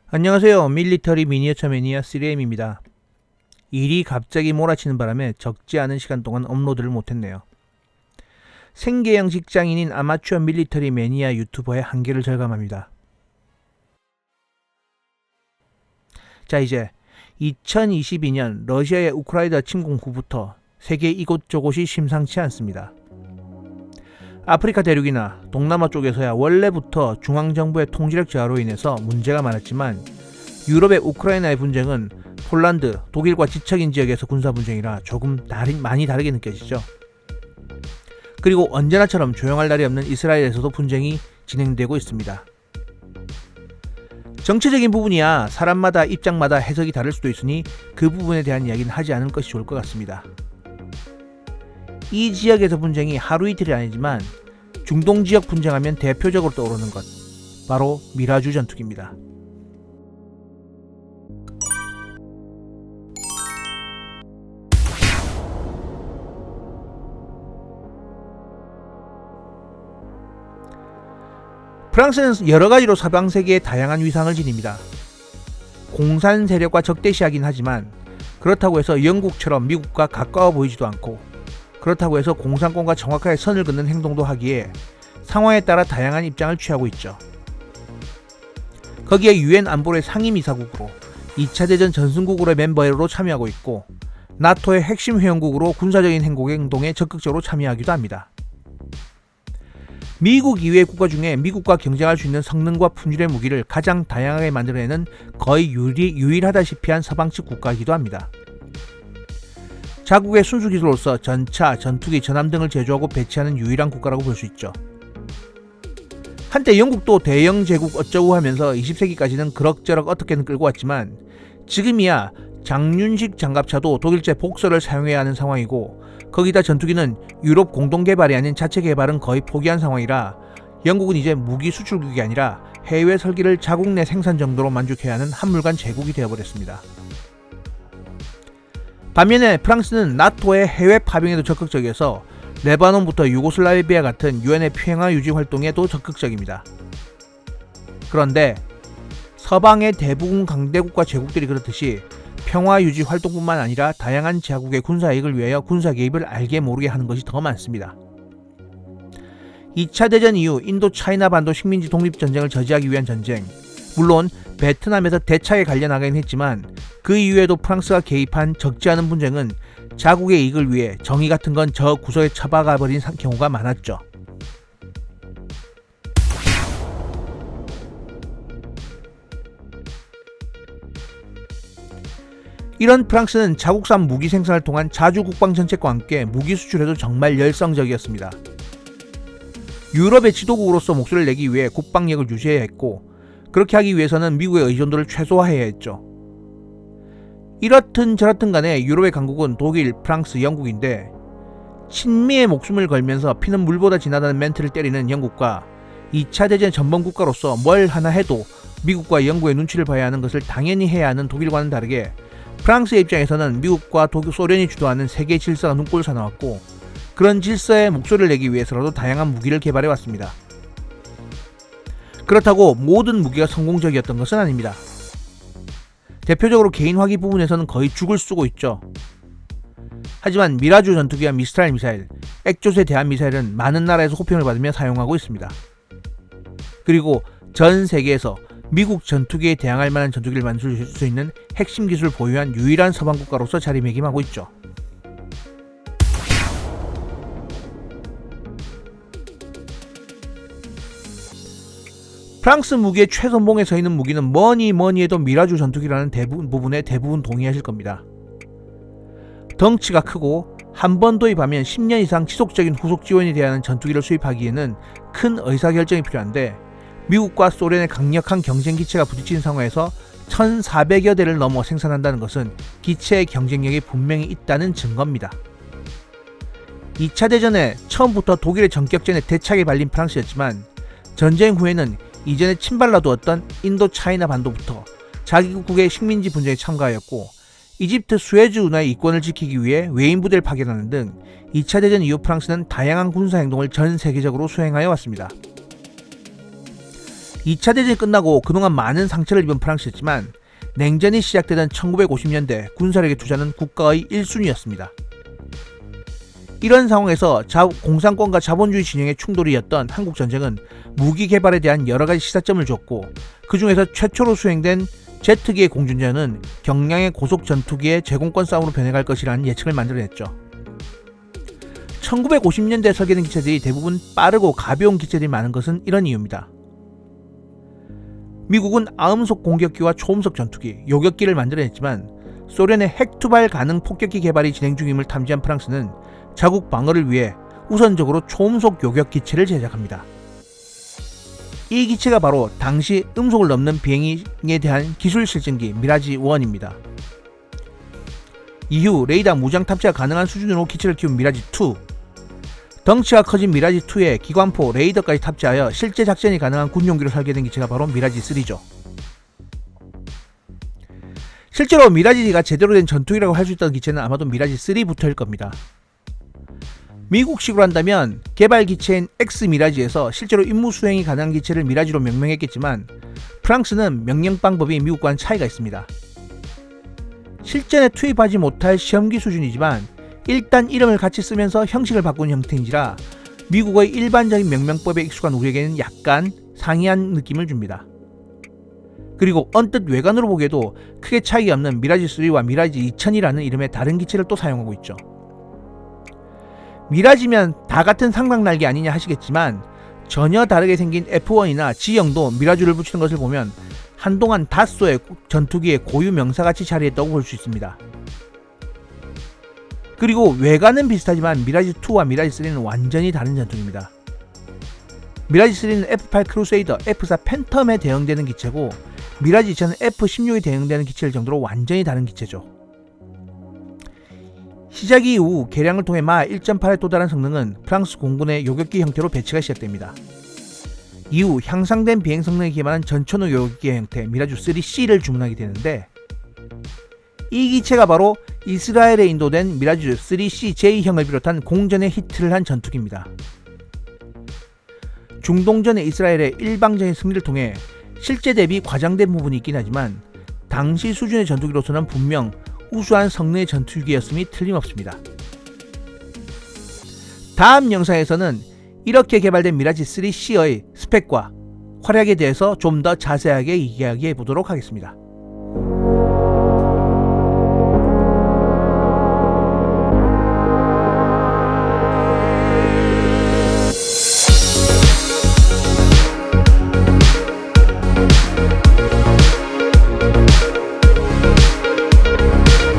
안녕하세요. 밀리터리 미니어처 매니아 3M입니다. 일이 갑자기 몰아치는 바람에 적지 않은 시간 동안 업로드를 못했네요. 생계형 직장인인 아마추어 밀리터리 매니아 유튜버의 한계를 절감합니다. 자, 이제 2022년 러시아의 우크라이나 침공 후부터 세계 이곳저곳이 심상치 않습니다. 아프리카 대륙이나 동남아 쪽에서야 원래부터 중앙정부의 통제력 저하로 인해서 문제가 많았지만 유럽의 우크라이나의 분쟁은 폴란드, 독일과 지척인 지역에서 군사분쟁이라 조금 많이 다르게 느껴지죠. 그리고 언제나처럼 조용할 날이 없는 이스라엘에서도 분쟁이 진행되고 있습니다. 정치적인 부분이야 사람마다 입장마다 해석이 다를 수도 있으니 그 부분에 대한 이야기는 하지 않을 것이 좋을 것 같습니다. 이 지역에서 분쟁이 하루 이틀이 아니지만 중동 지역 분쟁하면 대표적으로 떠오르는 것, 바로 미라주 전투기입니다. 프랑스는 여러가지로 서방세계에 다양한 위상을 지닙니다. 공산 세력과 적대시하긴 하지만 그렇다고 해서 영국처럼 미국과 가까워 보이지도 않고 그렇다고 해서 공산권과 정확하게 선을 긋는 행동도 하기에 상황에 따라 다양한 입장을 취하고 있죠. 거기에 유엔 안보리 상임이사국으로 2차 대전 전승국으로의 멤버로 참여하고 있고 나토의 핵심 회원국으로 군사적인 행동에 적극적으로 참여하기도 합니다. 미국 이외의 국가 중에 미국과 경쟁할 수 있는 성능과 품질의 무기를 가장 다양하게 만들어내는 거의 유일하다시피 한 서방 측 국가이기도 합니다. 자국의 순수기술로서 전차, 전투기, 전함 등을 제조하고 배치하는 유일한 국가라고 볼 수 있죠. 한때 영국도 대영 제국 어쩌고 하면서 20세기까지는 그럭저럭 어떻게든 끌고 왔지만 지금이야 장륜식 장갑차도 독일제 복서를 사용해야 하는 상황이고 거기다 전투기는 유럽 공동개발이 아닌 자체 개발은 거의 포기한 상황이라 영국은 이제 무기 수출국이 아니라 해외 설계를 자국 내 생산 정도로 만족해야 하는 한물간 제국이 되어버렸습니다. 반면에 프랑스는 나토의 해외 파병에도 적극적이어서 레바논부터 유고슬라비아 같은 유엔의 평화 유지 활동에도 적극적입니다. 그런데 서방의 대부분 강대국과 제국들이 그렇듯이 평화 유지 활동뿐만 아니라 다양한 자국의 군사 이익을 위하여 군사 개입을 알게 모르게 하는 것이 더 많습니다. 2차 대전 이후 인도 차이나 반도 식민지 독립전쟁을 저지하기 위한 전쟁, 물론 베트남에서 대차게 갈려나가긴 했지만 그 이후에도 프랑스가 개입한 적지 않은 분쟁은 자국의 이익을 위해 정의 같은 건 저 구석에 처박아 버린 경우가 많았죠. 이런 프랑스는 자국산 무기 생산을 통한 자주 국방 정책과 함께 무기 수출에도 정말 열성적이었습니다. 유럽의 지도국으로서 목소리를 내기 위해 국방력을 유지해야 했고 그렇게 하기 위해서는 미국의 의존도를 최소화해야 했죠. 이렇든 저렇든 간에 유럽의 강국은 독일, 프랑스, 영국인데 친미의 목숨을 걸면서 피는 물보다 진하다는 멘트를 때리는 영국과 2차 대전 전범 국가로서 뭘 하나 해도 미국과 영국의 눈치를 봐야 하는 것을 당연히 해야 하는 독일과는 다르게 프랑스의 입장에서는 미국과 소련이 주도하는 세계 질서가 눈꼴 사나웠고 그런 질서에 목소리를 내기 위해서라도 다양한 무기를 개발해왔습니다. 그렇다고 모든 무기가 성공적이었던 것은 아닙니다. 대표적으로 개인 화기 부분에서는 거의 죽을 쓰고 있죠. 하지만 미라주 전투기와 미스트랄 미사일, 액조세 대한 미사일은 많은 나라에서 호평을 받으며 사용하고 있습니다. 그리고 전 세계에서 미국 전투기에 대항할 만한 전투기를 만들 수 있는 핵심 기술을 보유한 유일한 서방 국가로서 자리매김하고 있죠. 프랑스 무기의 최선봉에 서 있는 무기는 뭐니 해도 미라주 전투기라는 부분에 대부분 동의하실 겁니다. 덩치가 크고 한 번 도입하면 10년 이상 지속적인 후속 지원이 돼야 하는 전투기를 수입하기에는 큰 의사결정이 필요한데 미국과 소련의 강력한 경쟁 기체가 부딪힌 상황에서 1,400여 대를 넘어 생산한다는 것은 기체의 경쟁력이 분명히 있다는 증거입니다. 2차 대전에 처음부터 독일의 전격전에 대차게 발린 프랑스였지만 전쟁 후에는 이전에 침발라두었던 인도 차이나 반도부터 자기국의 식민지 분쟁에 참가하였고 이집트 수에즈 운하의 이권을 지키기 위해 외인 부대를 파견하는 등 2차 대전 이후 프랑스는 다양한 군사 행동을 전 세계적으로 수행하여 왔습니다. 2차 대전이 끝나고 그동안 많은 상처를 입은 프랑스였지만 냉전이 시작되던 1950년대 군사력의 투자는 국가의 1순위였습니다. 이런 상황에서 공산권과 자본주의 진영의 충돌이었던 한국전쟁은 무기 개발에 대한 여러가지 시사점을 줬고, 그 중에서 최초로 수행된 제트기의 공중전은 경량의 고속 전투기의 제공권 싸움으로 변해갈 것이라는 예측을 만들어냈죠. 1950년대에 설계된 기체들이 대부분 빠르고 가벼운 기체들이 많은 것은 이런 이유입니다. 미국은 아음속 공격기와 초음속 전투기, 요격기를 만들어냈지만 소련의 핵투발 가능 폭격기 개발이 진행 중임을 탐지한 프랑스는 자국 방어를 위해 우선적으로 초음속 요격 기체를 제작합니다. 이 기체가 바로 당시 음속을 넘는 비행에 대한 기술 실증기 미라지 1입니다. 이후 레이더 무장 탑재가 가능한 수준으로 기체를 키운 미라지 2, 덩치가 커진 미라지 2에 기관포, 레이더까지 탑재하여 실제 작전이 가능한 군용기로 설계된 기체가 바로 미라지 3죠. 실제로 미라지가 제대로 된 전투기라고 할 수 있던 기체는 아마도 미라지 3부터일 겁니다. 미국식으로 한다면 개발 기체인 X-미라지에서 실제로 임무 수행이 가능한 기체를 미라지로 명명했겠지만, 프랑스는 명령 방법이 미국과는 차이가 있습니다. 실전에 투입하지 못할 시험기 수준이지만 일단 이름을 같이 쓰면서 형식을 바꾸는 형태인지라 미국의 일반적인 명명법에 익숙한 우리에게는 약간 상이한 느낌을 줍니다. 그리고 언뜻 외관으로 보기에도 크게 차이가 없는 미라지 3와 미라지 2000이라는 이름의 다른 기체를 또 사용하고 있죠. 미라지면 다 같은 상상날개 아니냐 하시겠지만, 전혀 다르게 생긴 F1이나 G형도 미라주를 붙이는 것을 보면 한동안 다쏘의 전투기의 고유 명사같이 자리했다고 볼 수 있습니다. 그리고 외관은 비슷하지만 미라지 2와 미라지 3는 완전히 다른 전투기입니다. 미라지 3는 F8 크루세이더, F4 팬텀에 대응되는 기체고, 미라지 2000은 F16에 대응되는 기체일 정도로 완전히 다른 기체죠. 시작 이후 개량을 통해 마 1.8에 도달한 성능은 프랑스 공군의 요격기 형태로 배치가 시작됩니다. 이후 향상된 비행 성능에 기반한 전천후 요격기 형태 미라주 3C를 주문하게 되는데, 이 기체가 바로 이스라엘에 인도된 미라주 3CJ형을 비롯한 공전에 히트를 한 전투기입니다. 중동전의 이스라엘의 일방적인 승리를 통해 실제 대비 과장된 부분이 있긴 하지만 당시 수준의 전투기로서는 분명 우수한 성능의 전투기였음이 틀림없습니다. 다음 영상에서는 이렇게 개발된 미라지 3C의 스펙과 활약에 대해서 좀 더 자세하게 이야기해 보도록 하겠습니다.